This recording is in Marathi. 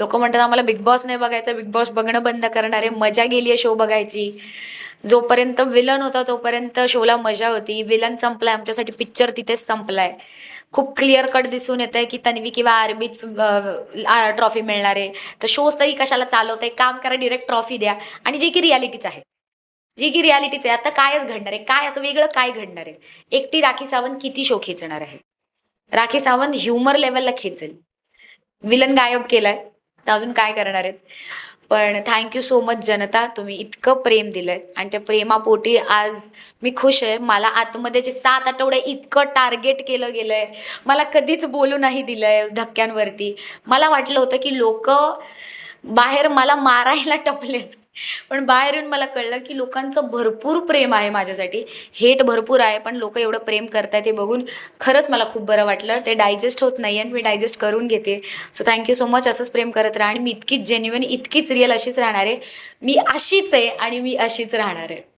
लोक म्हणतात आम्हाला बिग बॉस नाही बघायचं, बिग बॉस बघणं बंद करणार आहे. मजा गेली आहे शो बघायची. जोपर्यंत विलन होता तोपर्यंत शोला मजा होती. विलन संपलाय आमच्यासाठी, पिक्चर तिथेच संपलाय. खूप क्लिअर कट दिसून येत आहे की तन्वी किंवा आरबीच ट्रॉफी मिळणार आहे. तर शोज तरी कशाला चालवत आहे, काम करा, डिरेक्ट ट्रॉफी द्या. आणि जे की रियालिटीच आहे, जी की रियालिटीच आहे. आता कायच घडणार आहे, काय असं वेगळं काय घडणार आहे? एकटी राखी सावंत किती शो खेचणार आहे? राखी सावंत ह्युमर लेवलला खेचेल. विलन गायब केलाय, तर अजून काय करणार आहेत? पण थँक्यू सो मच जनता, तुम्ही इतकं प्रेम दिलंय आणि त्या प्रेमापोटी आज मी खुश आहे. मला आतमध्ये जे 7 आठवडे इतकं टार्गेट केलं गेलंय, मला कधीच बोलू नाही दिलंय धक्क्यांवरती. मला वाटलं होतं की लोक बाहेर मला मारायला टपलेत, पण बाहेर येऊन मला कळलं की लोकांचं भरपूर प्रेम आहे माझ्यासाठी. हेट भरपूर आहे, पण लोक एवढं प्रेम करतायत हे बघून खरंच मला खूप बरं वाटलं. ते डायजेस्ट होत नाही आणि मी डायजेस्ट करून घेते. So thank you so much. असंच प्रेम करत राहा आणि मी इतकीच जेन्युइन, इतकीच रिअल अशीच राहणार आहे. मी अशीच आहे आणि मी अशीच राहणार आहे.